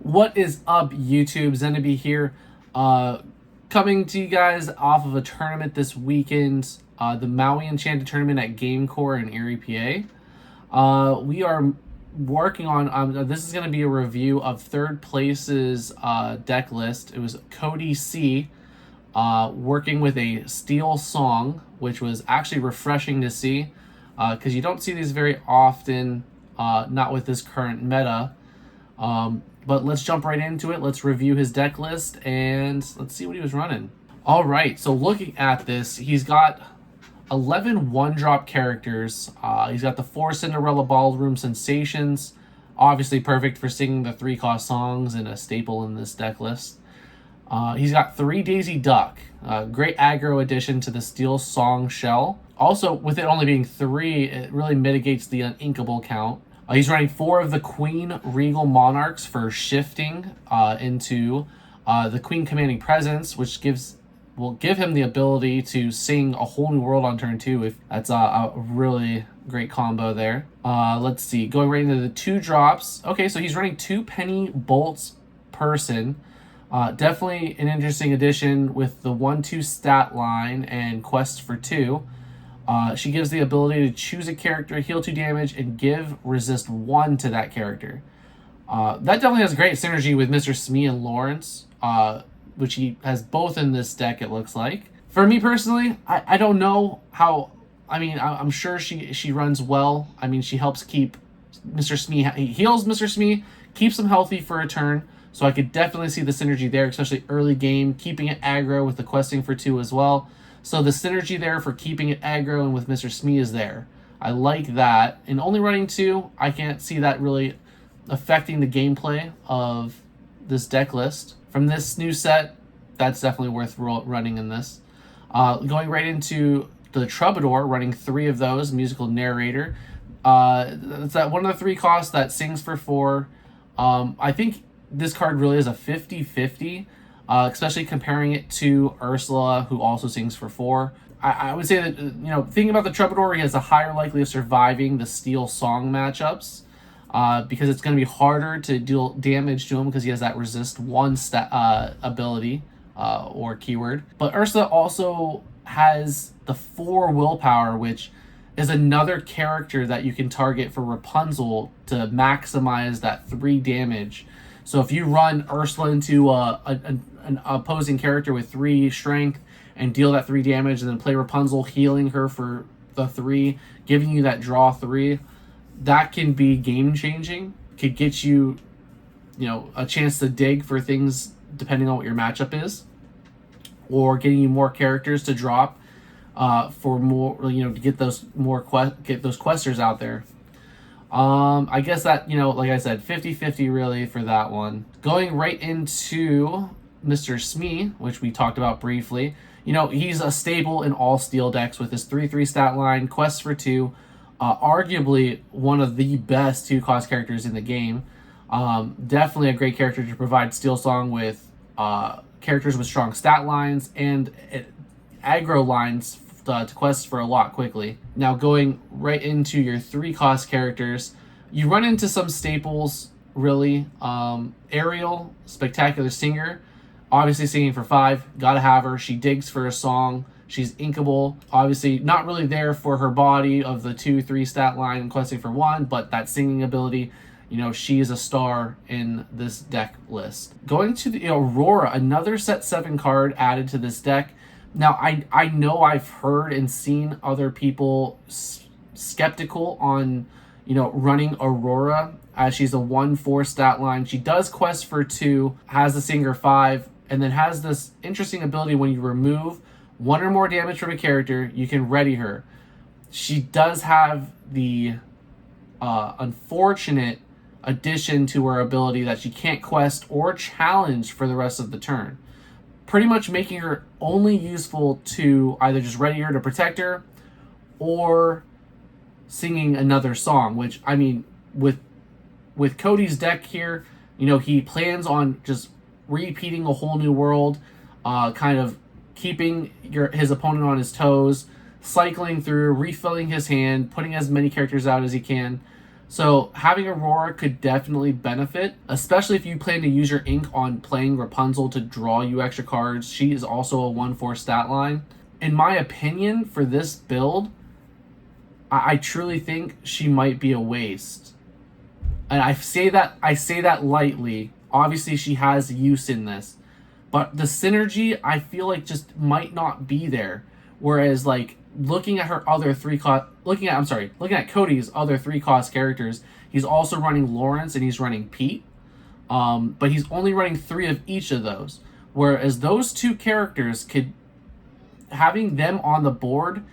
What is up, YouTube? Zenobie here, coming to you guys off of a tournament this weekend, the Maui Enchanted tournament at GameCore in Erie, PA. We are working on, this is going to be a review of third place's deck list. It was Cody C, working with a Steel Song, which was actually refreshing to see, because you don't see these very often, not with this current meta. But let's jump right into it. Let's review his deck list and let's see what he was running. All right, so looking at this, he's got 11 one-drop characters. He's got the 4 Cinderella Ballroom Sensations, obviously perfect for singing the 3-cost songs and a staple in this deck list. He's got 3 Daisy Duck, great aggro addition to the Steel Song shell. Also, with it only being 3, it really mitigates the uninkable count. He's running 4 of the Queen Regal Monarchs for shifting into the Queen Commanding Presence, which will give him the ability to sing A Whole New World on turn 2. If that's a really great combo there. Let's see, going right into the 2 drops. Okay, so he's running 2 Penny Bolts Person. Definitely an interesting addition with the 1/2 stat line and quest for 2. She gives the ability to choose a character, heal 2 damage, and give resist 1 to that character. That definitely has great synergy with Mr. Smee and Lawrence, which he has both in this deck, it looks like. For me personally, I don't know how... I mean, I'm sure she runs well. I mean, she helps keep Mr. Smee... He heals Mr. Smee, keeps him healthy for a turn, so I could definitely see the synergy there, especially early game, keeping it aggro with the questing for 2 as well. So the synergy there for keeping it aggro and with Mr. Smee is there. I like that. And only running 2, I can't see that really affecting the gameplay of this deck list. From this new set, that's definitely worth running in this. Going right into the Troubadour, running 3 of those, musical narrator. It's that one of the 3 costs that sings for 4. I think this card really is a 50-50. Especially comparing it to Ursula, who also sings for 4. I would say that, thinking about the Troubadour, he has a higher likelihood of surviving the Steel Song matchups, because it's going to be harder to deal damage to him because he has that resist 1 ability or keyword. But Ursula also has the 4 willpower, which is another character that you can target for Rapunzel to maximize that 3 damage. So if you run Ursula into an opposing character with 3 strength and deal that 3 damage, and then play Rapunzel healing her for the 3, giving you that draw 3, that can be game changing. Could get you, a chance to dig for things depending on what your matchup is, or getting you more characters to drop for more, to get those questers out there. I guess that, like I said, 50-50 really for that one. Going right into Mr. Smee, which we talked about briefly. He's a staple in all steel decks with his 3/3 stat line, quests for 2. Arguably one of the best 2-cost characters in the game. Definitely a great character to provide Steel Song with characters with strong stat lines and aggro lines to quest for a lot quickly. Now going right into your 3-cost characters, you run into some staples really. Ariel, Spectacular Singer, obviously singing for 5, gotta have her. She digs for a song, she's inkable, obviously not really there for her body of the 2/3 stat line and questing for 1, but that singing ability, she is a star in this deck list. Going to the Aurora, another set 7 card added to this deck. Now, I know I've heard and seen other people skeptical on, running Aurora, as she's a 1/4 stat line. She does quest for 2, has the Singer 5, and then has this interesting ability when you remove 1 or more damage from a character, you can ready her. She does have the unfortunate addition to her ability that she can't quest or challenge for the rest of the turn, pretty much making her only useful to either just ready her to protect her or singing another song, which, I mean, with Cody's deck here, he plans on just repeating A Whole New World, kind of keeping his opponent on his toes, cycling through, refilling his hand, putting as many characters out as he can. So having Aurora could definitely benefit, especially if you plan to use your ink on playing Rapunzel to draw you extra cards. She is also a 1/4 stat line. In my opinion, for this build, I truly think she might be a waste. And I say that lightly. Obviously, she has use in this, but the synergy I feel like just might not be there. Whereas like looking at her other looking at Cody's other 3 cost characters, he's also running Lawrence and he's running Pete. But he's only running 3 of each of those. Whereas those 2 characters having them on the board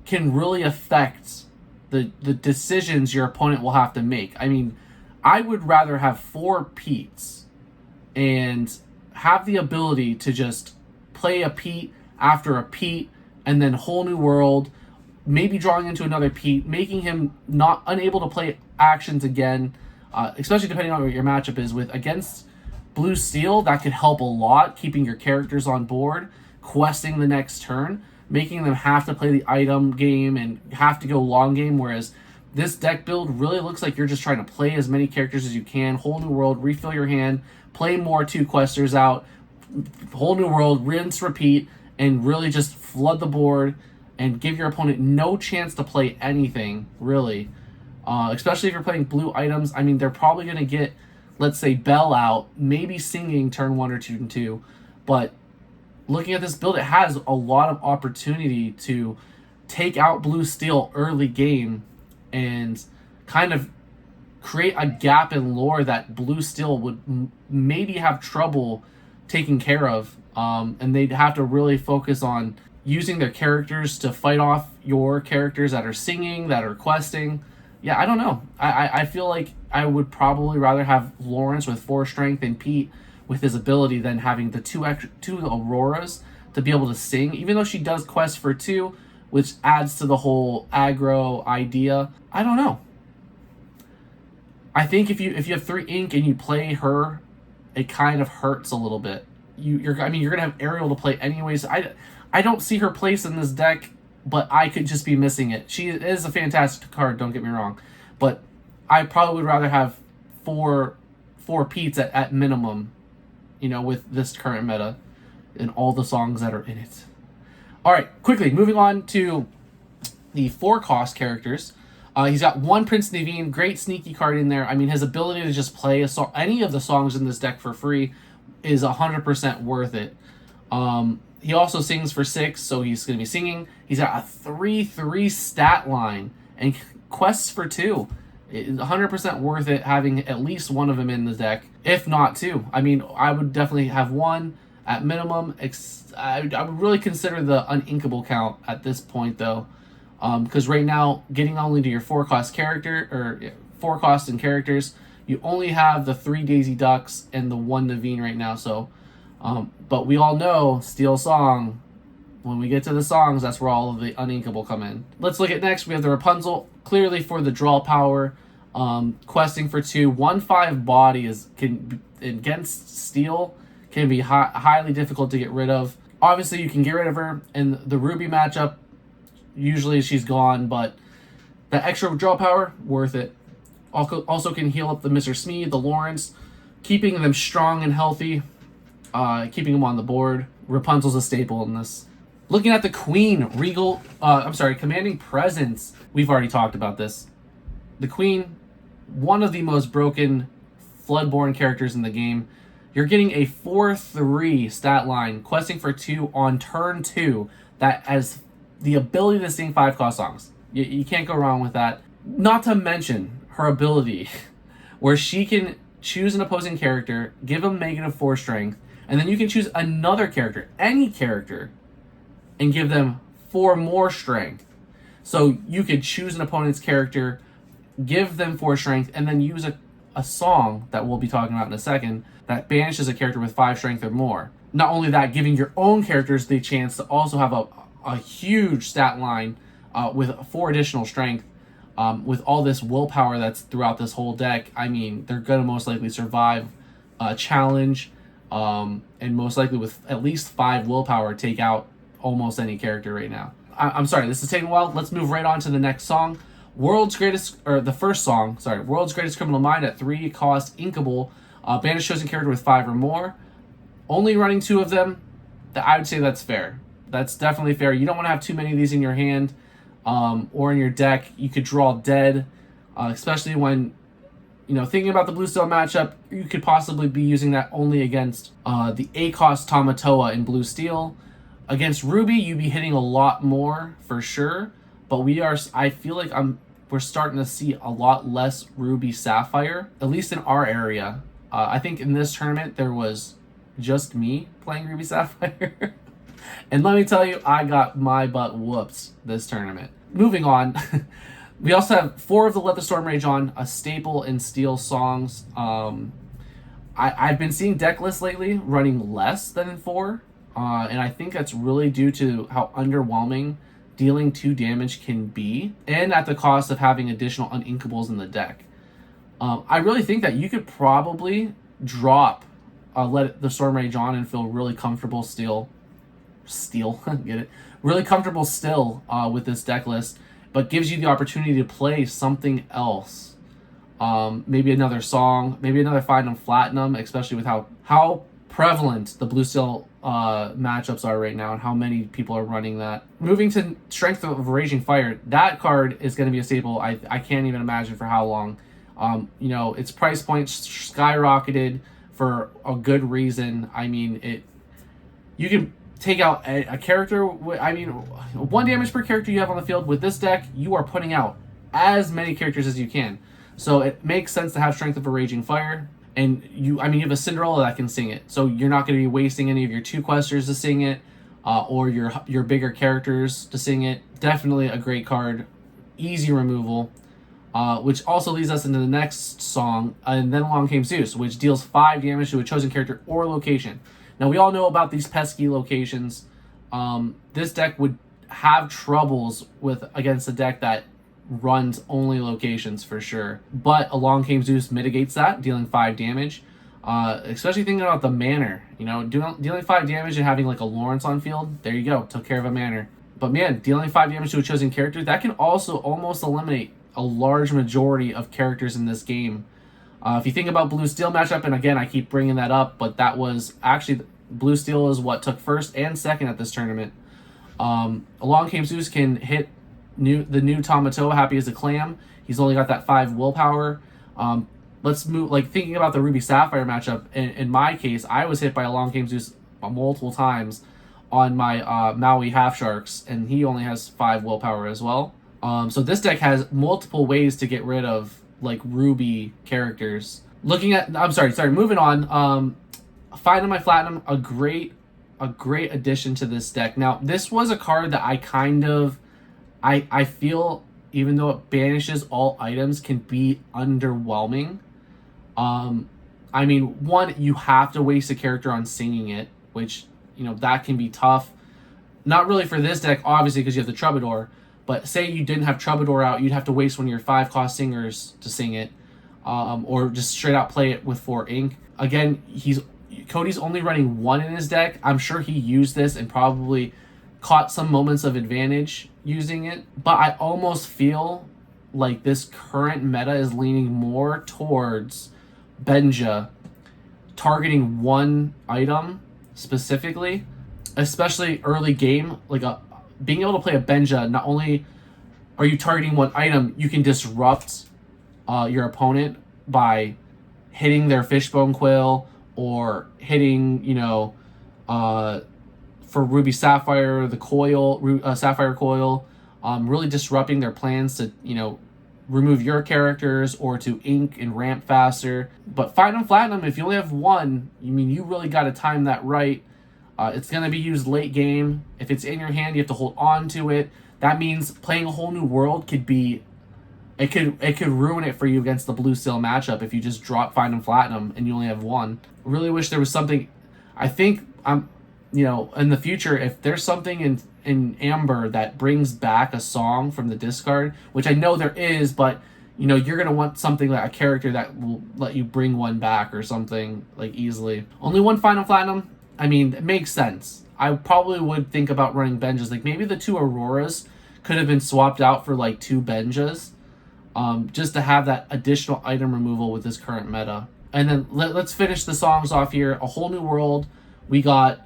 can really affect the decisions your opponent will have to make. I mean, I would rather have 4 Petes and have the ability to just play a Pete after a Pete and then whole new world, maybe drawing into another Pete, making him not unable to play actions again, especially depending on what your matchup is with. Against blue steel, that could help a lot, keeping your characters on board, questing the next turn, making them have to play the item game and have to go long game, whereas this deck build really looks like you're just trying to play as many characters as you can, whole new world, refill your hand, play more 2 questers out, whole new world, rinse, repeat, and really just flood the board and give your opponent no chance to play anything, really. Especially if you're playing blue items. I mean, they're probably going to get, let's say, Bell out, maybe Singing turn 1 or 2 and 2, but looking at this build, it has a lot of opportunity to take out blue steel early game and kind of create a gap in lore that blue steel would maybe have trouble taking care of. And they'd have to really focus on using their characters to fight off your characters that are singing, that are questing. Yeah, I don't know. I feel like I would probably rather have Lawrence with 4 strength and Pete with his ability than having the 2 Auroras to be able to sing, even though she does quest for 2, which adds to the whole aggro idea. I don't know. I think if you have 3 ink and you play her, it kind of hurts a little bit. You're gonna have Ariel to play anyways. I don't see her place in this deck, but I could just be missing it. She is a fantastic card, don't get me wrong, but I probably would rather have four Petes at minimum, with this current meta and all the songs that are in it. All right, quickly moving on to the 4-cost characters. He's got 1 Prince Naveen, great sneaky card in there. I mean, his ability to just play any of the songs in this deck for free is 100% worth it. He also sings for 6, so he's going to be singing. He's got a 3/3 stat line and quests for 2. It's 100% worth it having at least one of them in the deck, if not 2. I mean, I would definitely have 1 at minimum. I would really consider the uninkable count at this point, though. Because right now, getting only to your 4-cost character, or 4 cost and characters, you only have the 3 Daisy Ducks and the 1 Naveen right now. So, but we all know Steel Song. When we get to the songs, that's where all of the uninkable come in. Let's look at next. We have the Rapunzel, clearly for the draw power, questing for 2. 1/5 body can against Steel can be highly difficult to get rid of. Obviously, you can get rid of her in the Ruby matchup. Usually she's gone, but the extra draw power, worth it. Also can heal up the Mr. Smee, the Lawrence, keeping them strong and healthy, keeping them on the board. Rapunzel's a staple in this. Looking at the Queen, Commanding Presence. We've already talked about this. The Queen, one of the most broken Floodborn characters in the game. You're getting a 4/3 stat line, questing for 2 on turn 2, that has the ability to sing 5-cost songs. You can't go wrong with that. Not to mention her ability where she can choose an opposing character, give them -4 strength, and then you can choose another character, any character, and give them 4 more strength. So you could choose an opponent's character, give them 4 strength, and then use a song that we'll be talking about in a second that banishes a character with 5 strength or more. Not only that, giving your own characters the chance to also have a huge stat line with 4 additional strength. With all this willpower that's throughout this whole deck, I mean, they're going to most likely survive a challenge, and most likely with at least 5 willpower take out almost any character right now. I'm sorry, this is taking a while. Let's move right on to the next song. the first song, sorry, World's Greatest Criminal Mind at 3 cost inkable. Banish chosen character with 5 or more. Only running 2 of them, I would say that's fair. That's definitely fair. You don't want to have too many of these in your hand or in your deck. You could draw dead, especially when, thinking about the blue steel matchup, you could possibly be using that only against the 8 cost Tamatoa in blue steel. Against Ruby, you'd be hitting a lot more for sure, but I feel like we're starting to see a lot less Ruby Sapphire, at least in our area. I think in this tournament there was just me playing Ruby Sapphire. And let me tell you, I got my butt whooped this tournament. Moving on, we also have 4 of the Let the Storm Rage On, a staple in Steel songs. I've been seeing Decklist lately running less than 4, and I think that's really due to how underwhelming dealing 2 damage can be, and at the cost of having additional uninkables in the deck. I really think that you could probably drop Let the Storm Rage On and feel really comfortable get it? Really comfortable still with this deck list, but gives you the opportunity to play something else. Maybe another song, maybe another Find and Platinum, especially with how prevalent the blue steel matchups are right now and how many people are running that. Moving to Strength of Raging Fire, that card is going to be a staple. I can't even imagine for how long. Its price point skyrocketed for a good reason. I mean, you can take out a character. 1 damage per character you have on the field. With this deck, you are putting out as many characters as you can. So it makes sense to have Strength of a Raging Fire. And you have a Cinderella that can sing it. So you're not going to be wasting any of your 2 questers to sing it, or your bigger characters to sing it. Definitely a great card. Easy removal. Which also leads us into the next song, and then along came Zeus, which deals 5 damage to a chosen character or location. Now, we all know about these pesky locations. This deck would have troubles against a deck that runs only locations for sure. But Along Came Zeus mitigates that, dealing 5 damage. Especially thinking about the manor. Dealing 5 damage and having like a Lawrence on field, there you go, took care of a manor. But man, dealing 5 damage to a chosen character, that can also almost eliminate a large majority of characters in this game. If you think about blue steel matchup, and again I keep bringing that up, but that was actually blue steel is what took first and second at this tournament. Along Came Zeus can hit the new Tamatoa, Happy as a Clam. He's only got that 5 willpower. Let's move, thinking about the Ruby Sapphire matchup. In my case, I was hit by Along Came Zeus multiple times on my Maui Half Sharks, and he only has 5 willpower as well. So this deck has multiple ways to get rid of Ruby characters. Moving on. Finding My Platinum, a great addition to this deck. Now, this was a card that I feel, even though it banishes all items, can be underwhelming. One, you have to waste a character on singing it, which, that can be tough. Not really for this deck, obviously, because you have the Troubadour. But say you didn't have Troubadour out, you'd have to waste one of your 5-cost singers to sing it, or just straight out play it with 4 ink. Again, Cody's only running 1 in his deck. I'm sure he used this and probably caught some moments of advantage using it. But I almost feel like this current meta is leaning more towards Benja targeting 1 item specifically, especially early game, being able to play a Benja. Not only are you targeting 1 item, you can disrupt your opponent by hitting their Fishbone Quill or hitting, for Ruby Sapphire, the coil, Sapphire Coil, really disrupting their plans to, remove your characters or to ink and ramp faster. But Find and Platinum, if you only have 1, you really got to time that right. It's going to be used late game. If it's in your hand, you have to hold on to it. That means playing a whole new world could ruin it for you against the blue steel matchup if you just drop Find and Platinum and you only have 1. Really wish there was something. I think in the future, if there's something in Amber that brings back a song from the discard, which I know there is, but you're gonna want something like a character that will let you bring 1 back or something easily. Only 1 Find and Platinum. It makes sense. I probably would think about running Benjas. Maybe the 2 Auroras could have been swapped out for 2 Benjas. just to have that additional item removal with this current meta. And then let's finish the songs off here. A Whole New World. We got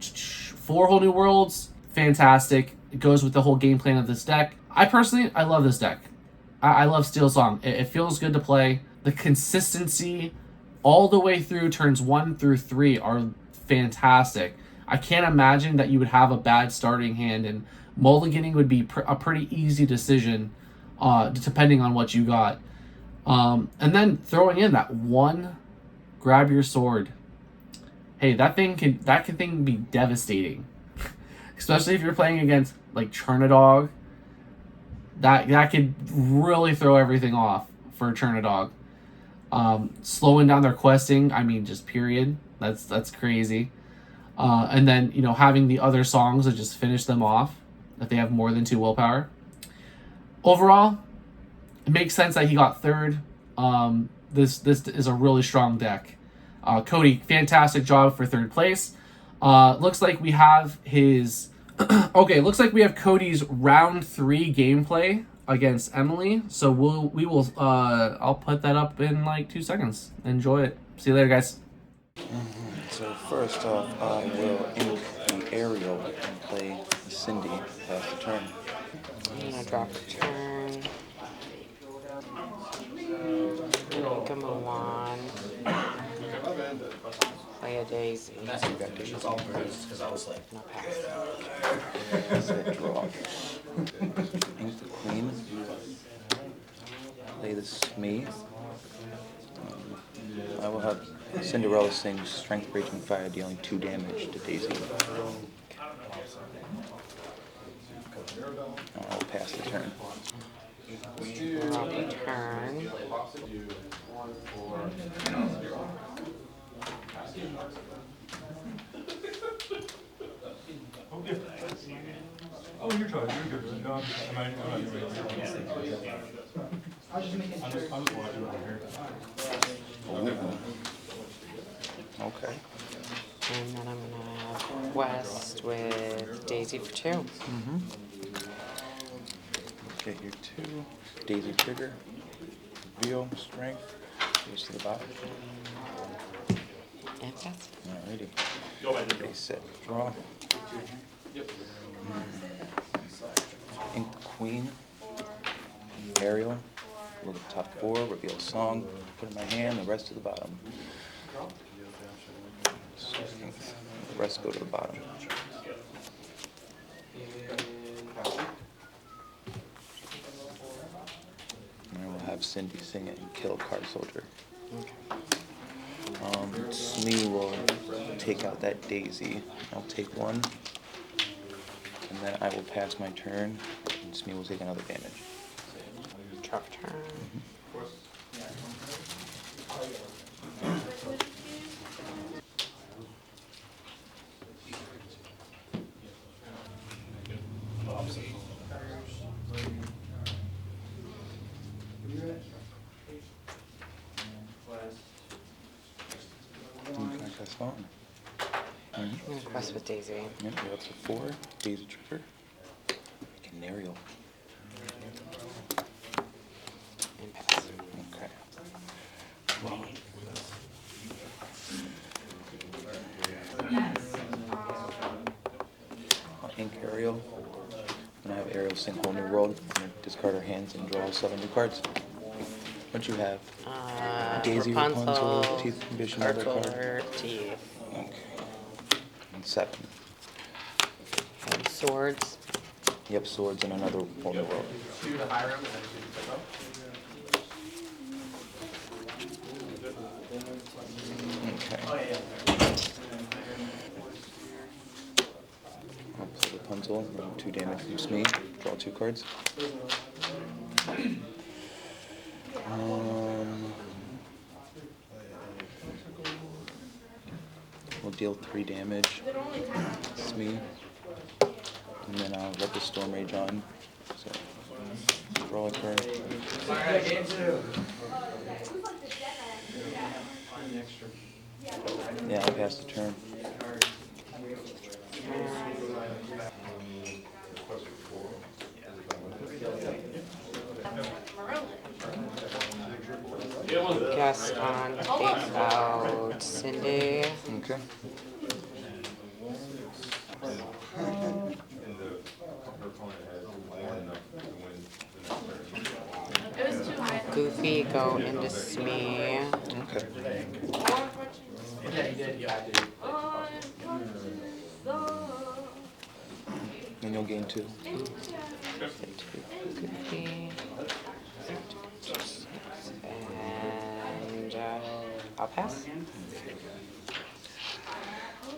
4 Whole New Worlds. Fantastic. It goes with the whole game plan of this deck. I love this deck. I love Steel Song. It feels good to play. The consistency all the way through turns 1 through 3 are fantastic. I can't imagine that you would have a bad starting hand, and mulliganing would be a pretty easy decision, depending on what you got. And then throwing in that one, grab your sword. Hey, that thing be devastating, especially if you're playing against like Chernadog. That could really throw everything off for Chernadog. Slowing down their questing, I mean, just period. That's crazy. And then, you know, having the other songs to just finish them off if they have more than 2 willpower. Overall, it makes sense that he got 3rd. This is a really strong deck. Cody, fantastic job for 3rd place. Looks like we have his... okay, looks like we have Cody's round 3 gameplay against Emily. So we will I'll put that up in like 2 seconds. Enjoy it. See you later, guys. So first off, I will ink the Ariel and play Cindy pass the turn. I'm gonna drop a turn. Ink a Mulan. Play a Daisy. So you got Daisy. No pass. Set, draw. Ink the Queen. Play the Smee. I will have Cinderella sing Strength Raging Fire, dealing 2 damage to Daisy. I'll pass the turn. Drop a turn. Oh, you're trying. You're good. No, I'm not doing it. I'm just watching over here. Okay. And then I'm gonna have Quest with Daisy for 2. Get your 2. Daisy trigger. Reveal Strength. Goes to the bottom. And pass. Alrighty. Base set. Draw. Ink the Queen. Ariel. Look at the top 4. Reveal Song. Put in my hand. The rest to the bottom. The rest go to the bottom. And I will have Cindy sing it and kill Card Soldier. Smee will take out that Daisy. I'll take 1. And then I will pass my turn. And Smee will take another damage. Drop a turn. That's fine. I'm gonna Quest with Daisy. Yep, you're up to 4. Daisy trigger. Canarial. And pass. Okay. Well. I'll ink Ariel. I'm gonna have Ariel sing Whole New World. I'm gonna discard her hands and draw 7 new cards. What you have? Daisy, Rapunzel, Teeth, Ambition, other card. Teeth. Okay. And 7. And swords. Yep, swords and another Whole New World. Okay. I'll play Rapunzel, 2 damage from Smee. Draw 2 cards. We'll deal 3 damage. Smee. And then I'll let the Storm Rage on. So, draw a card. Yeah, I'll pass the turn. cast on, take out Cindy. Okay. Goofy, go into Smee. Okay. And you'll gain 2. Goofy. And I'll pass.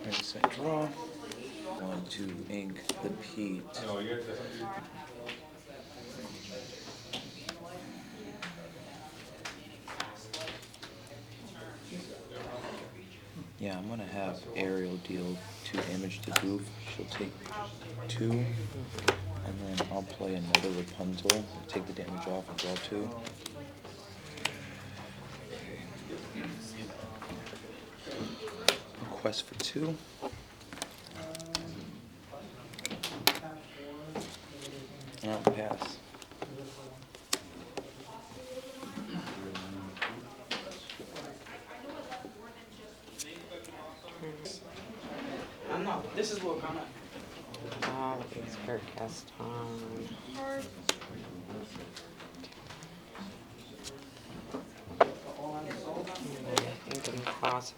And set draw. 1, 2, ink the Pete. Yeah, I'm gonna have Ariel deal 2 damage to Goof. She'll take 2, and then I'll play another Rapunzel, take the damage off and draw 2. Quest for 2. And I'll pass. This is Lorcana. It's her cast on. Ink and Plaza.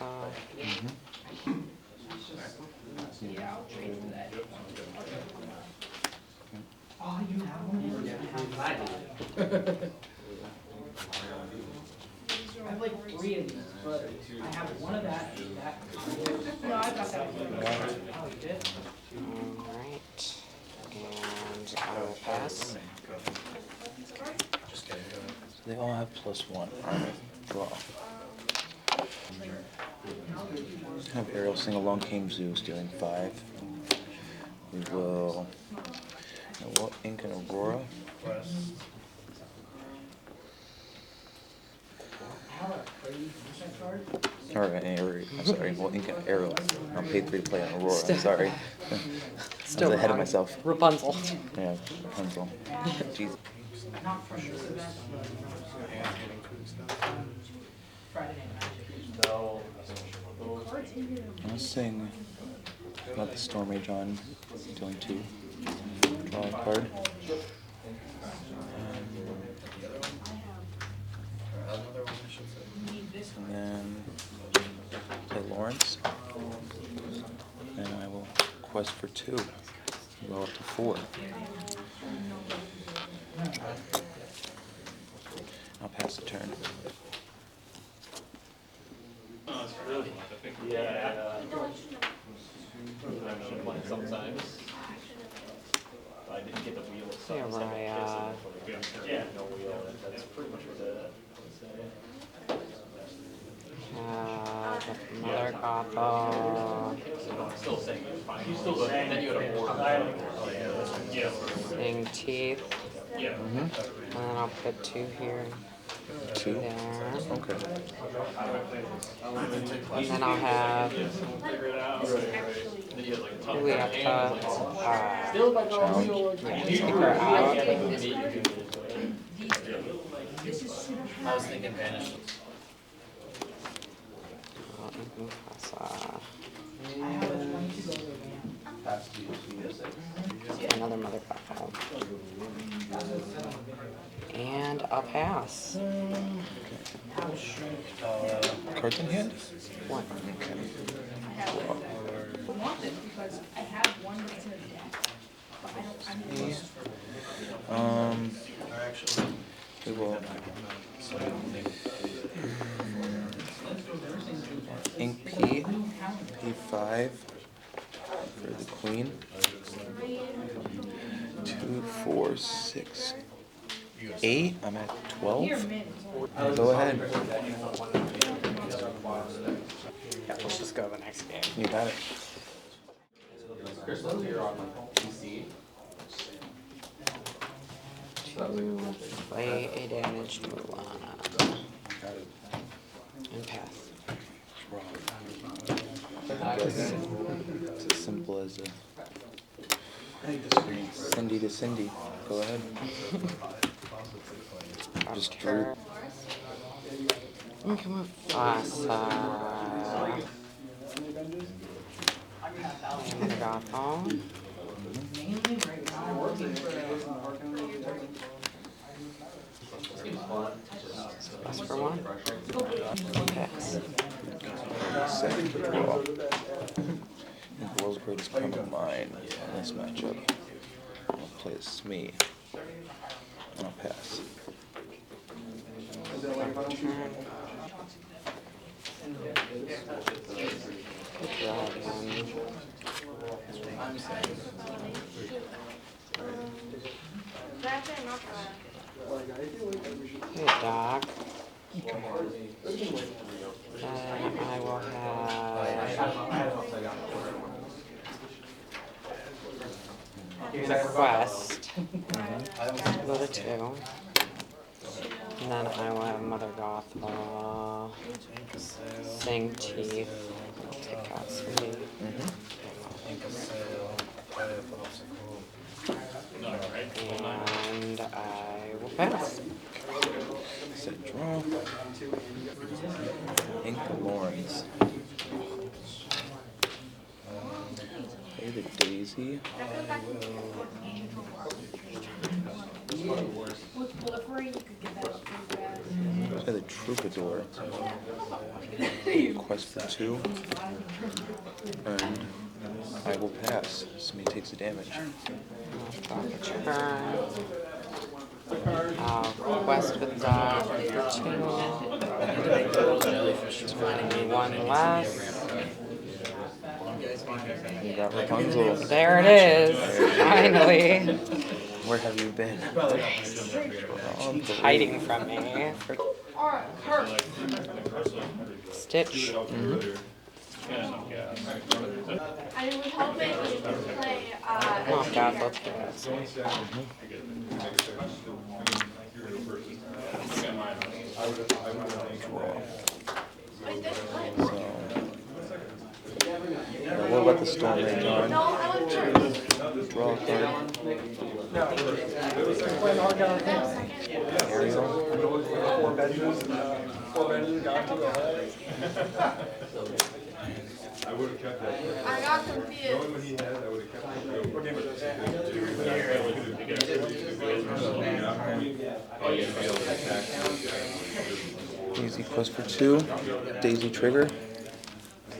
Oh, you have one? I have like 3 of these, but I have one of that. No, I got that one. Oh, you did? Alright. And I will pass. So they all have +1. Alright, draw. Have Ariel sing Along Came Zeus, dealing 5. We will. What ink and Aurora? Alright, I'm sorry. Well, ink and Ariel. I'll pay 3 to play on Aurora. I'm sorry. I was ahead of myself. Rapunzel. Yeah, Rapunzel. Jesus. Not from this event, but Friday Night Magic. I'll sing about the Storm Rage on, dealing 2. Draw a card. And then play Lawrence. And I will quest for 2. Go up to 4. I'll pass the turn. Sometimes. I didn't get the wheel. Yeah, Raya. Yeah, no wheel. That's pretty much what I Mother Gothel. still saying it's fine. You still then you had a board. Yeah. Sing Teeth. Yeah. And then I'll put 2 here. 2? There. Okay. And then I'll have. Do we have to take her out? I was thinking vanish. Mufasa. Another Mother Gothel. And I'll pass. Cards in hand? 1. I want this because I have one that's in a deck, but I don't. We will. Ink P, P5 for the Queen. 2, 4, 6, 8. I'm at 12. Go ahead. Yeah, let's just go to the next game. You got it. Play a damaged Mulan. Got it. And pass. I guess it's as simple as Cindy to Cindy. Go ahead. Just drew. Mufasa. Gothel. Mainly right now, I'm working for Best for one. Pass. Second draw. The world's greatest criminal mind in this matchup. I'll play as me. And I'll pass. Hey, Doc. I will have Quest. Go to 2. And then I will have Mother Gothel. Sing Teeth. Take out Sweet. And I will pass. Set draw. Ink Lawrence. Play the Daisy. Play the Troubadour. Quest for 2. And I will pass. Somebody takes the damage. Turn. Quest with Doc for 2. One less. You got Rapunzel. There it is. Finally. Where have you been? Hiding from me. Stitch. I was hoping you could play, Oh god, let's do this. What about the Storm Rage on? no, I was first. Draw a card. Ariel. I would have kept that. I got confused. Knowing what he had, I would have kept it. Easy Quest for 2. Daisy Trigger.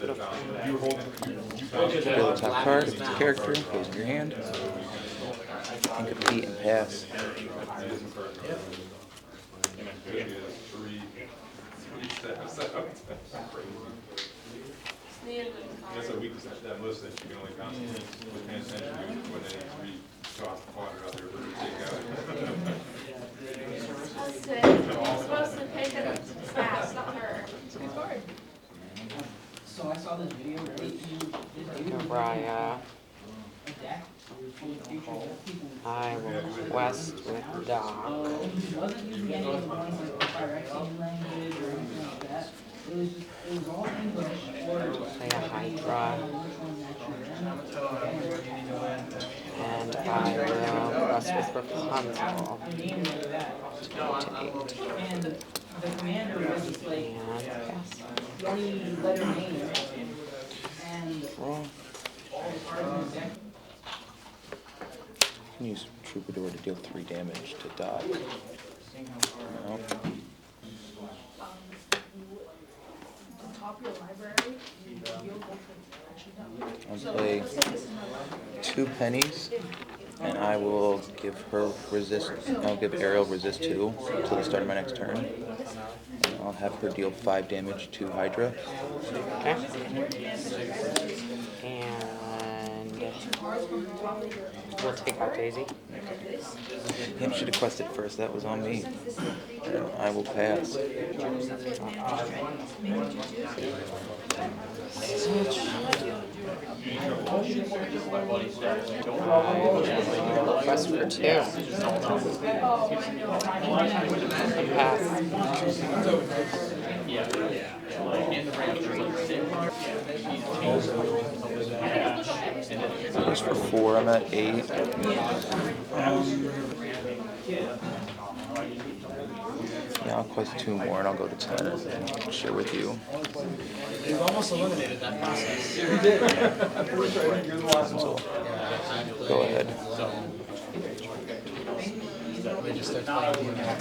Deal the top card. If it's a character, goes in your hand. And compete and pass. That's a weakness, that list that you can only constantly pay attention to when they three toss the fodder out there for the takeout. That's it. You're supposed to pick it fast, not her. So I saw this video where you Raya. a deck full of future people. I will quest with Doc. He wasn't using any of the ones like Phyrexian language or anything like that. It was all English or Play a Hydra. And I will quest with Rapunzel. the name of that. To 8. And the commander was just like And pass. the only letter name. And Draw. all the cards in the deck. You can use Troubadour to deal 3 damage to Doc. No. Top your library. I'll play 2 pennies, and I will give her resist. I'll give Ariel resist 2 until the start of my next turn. And I'll have her deal 5 damage to Hydra. Okay. And we'll take out Daisy. Him should have quested first. That was on me. And I will pass. Quest for 2. Pass. Just for 4, I'm at 8. Yeah, I'll quest 2 more and I'll go to 10 and share with you. We've almost eliminated that process. So, go ahead. We just start playing I'm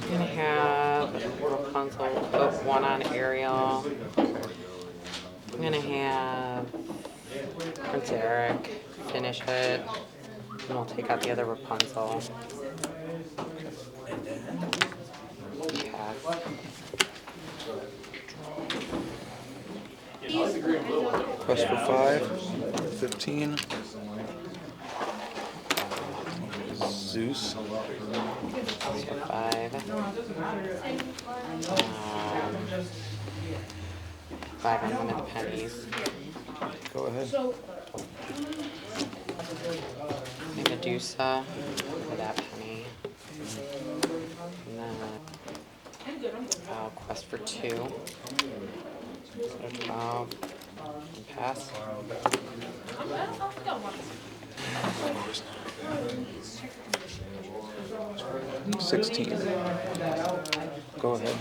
gonna have Rapunzel put 1 on Ariel. I'm gonna have Prince Eric finish it. And we'll take out the other Rapunzel. Pass. Quest for 5, 15. Zeus. So 5. 5 unlimited pennies. Go ahead. Medusa for that penny. And then I'll quest for 2. So 12. And pass. 16. Go ahead.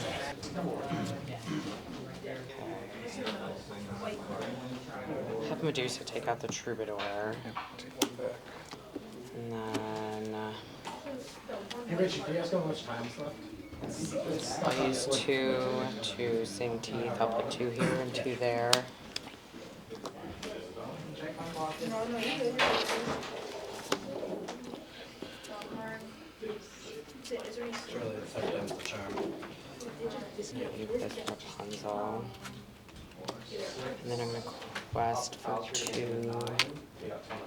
Have Medusa take out the Troubadour. And then Hey Richie, can you ask how much time's left? I'll use 2 to sing teeth. I'll put 2 here and 2 there. Surely the fact that was the charm. Leave this Rapunzel. And then I'm going to quest for 2 to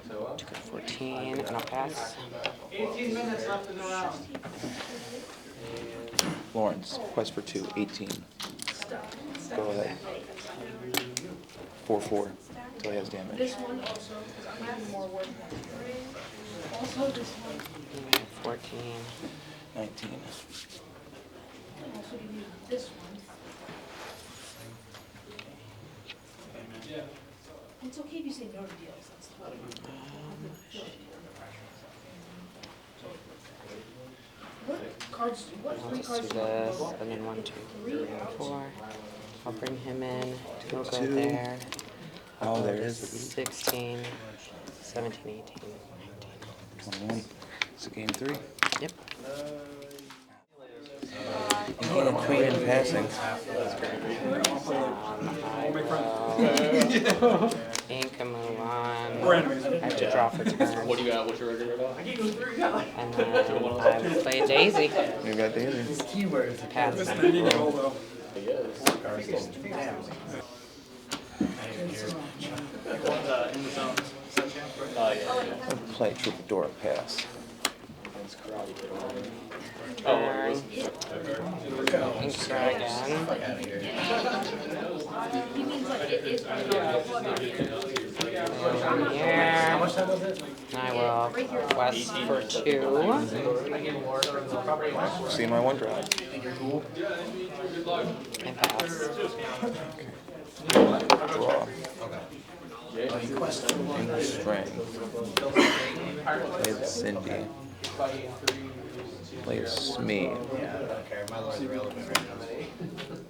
go to 14, and I'll pass. 18 minutes left in the round. Lawrence, quest for 2, 18. Go ahead. 4-4. Until he has damage. This one also, because I'm having more work. Also, this one. 14. 19. I'll also give you this one. It's okay if you say no to deals, that's the point. What cards, what I'll 3 just cards do do you this, want? and then 1, 2, 3, 4. I'll bring him in. He'll go 2. there. Oh, there it is. 16, 17, 18, 19. 21. It's a game 3. Yep. King and Queen in passing. Ink and Mulan. I have to draw for turn. What do you got? What's your regular dog? And then I play Daisy. You got Daisy. Keywords. Pass. In the zone. Play Troubadour, pass. Turn. Ink Dragon. Here. And I will quest for 2. See my 1 drop. And pass. Draw. Strength. Play the Cindy. Play a Smee.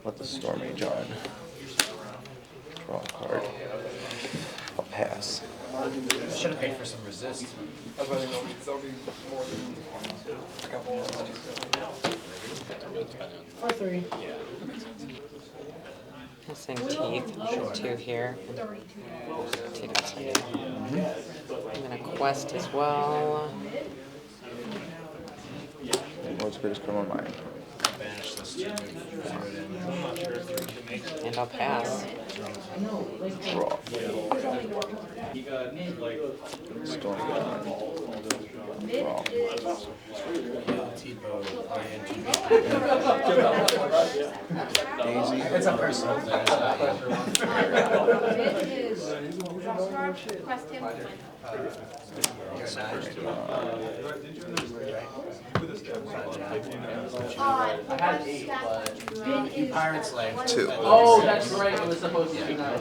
Let the Storm Mage on. Draw a card. I'll pass. Should have paid for some resist. Or 3. I'll sing teeth. 2 here. Take out Cindy. I'm gonna quest as well. Lord's Greatest Criminal Mind. Banish this 2. And I'll pass. Draw. Storm Mage. Draw. Daisy. It's a personal thing. It's not It is Star, quest him. Pirate Slave. 2. Oh, that's right. It was supposed to be 9.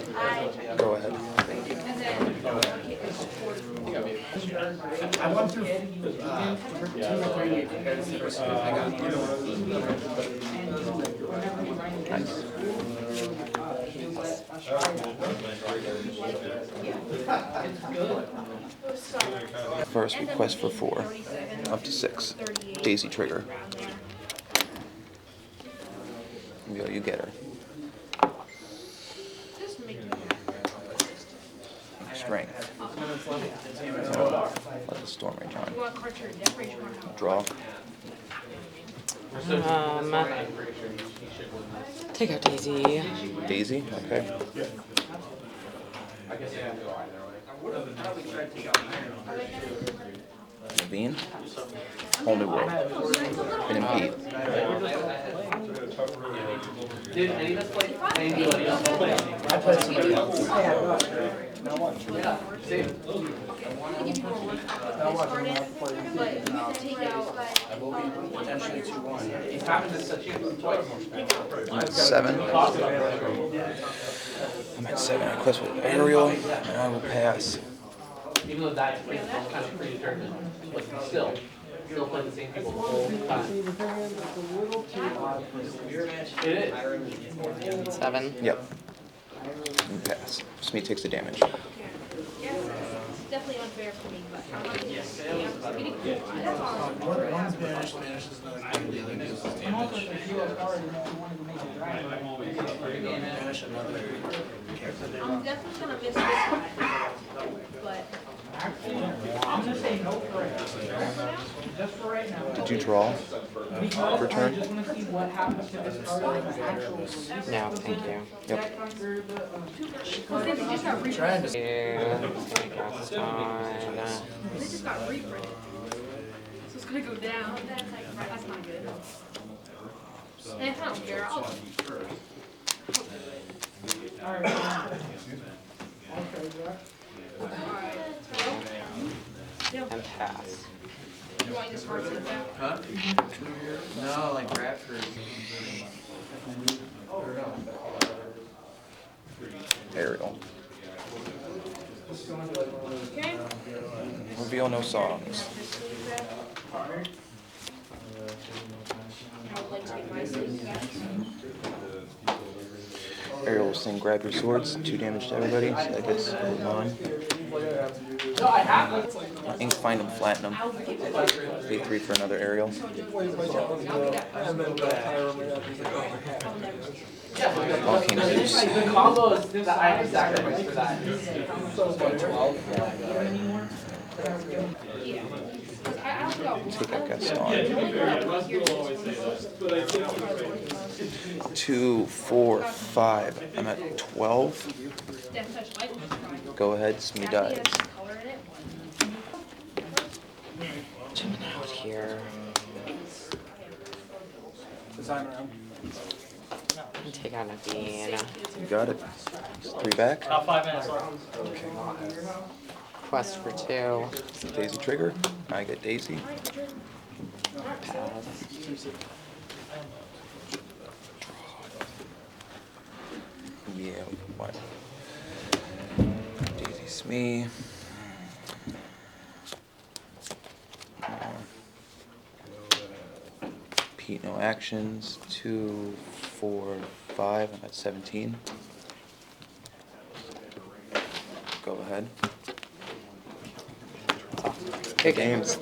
Go ahead. I went through 2 or 3 because I got Nice. First request for 4, up to 6. Daisy trigger. Yo, you get her. Just make it. Strength. Let the storm rage on. You want Carter to decorate your house? Draw. Take out Daisy. Daisy. Okay. Naveen. Whole new world. And impede. Did any of us play? Anybody else play? I played somebody else. Yeah, same. Give you more work. But you can take out. Potentially 2-1. It's happened to such a I'm at 7. I'm at 7. I request with aerial, and I will pass. Even though that's kind of predetermined, like still playing the same people the whole time. See, the thing is, it's a little too odd for a It is. 7. Yep. And pass. Smee takes the damage. Yes, it's definitely unfair for me, but I'm not gonna. That's all. One's banished is another thing. The other gives us damage. Banish another character. I'm definitely gonna miss this guy, but. I'm gonna say no for right now. Just for right now. Did you draw? Because For turn? I just wanna see what happens to this card in the actual release. No, thank you. Yep. Because they just got reprinted. Take out Stone. They just got reprinted. So it's gonna go down. That's not good. And if I don't care, I'll. Alright. Okay, Jack. Alright. And pass. You want this card to back? Huh? No, like Bradford. Aerial. Okay. Reveal no songs. I would like to get my sleeve back. Aerial will sing grab your swords. 2 damage to everybody. So that gets moving on. No, I have. Ink find him, flatten him. Pay 3 for another aerial. Volcano Zeus. The combos that I have sacrificed for that. Yeah. I don't think I'll. Take out Gaston. 2, 4, 5. I'm at 12. Death touch lightning strike. Go ahead, Smee dies. Has color in it. Chilling out here. Design around. Take out Naveen. You got it. 3 back. About 5 minutes left. Quest for 2. Daisy trigger. I get Daisy. Pass. Yeah, what? Daisy Smee. Pete, no actions. 2, 4, 5. I'm at 17. Go ahead. Games.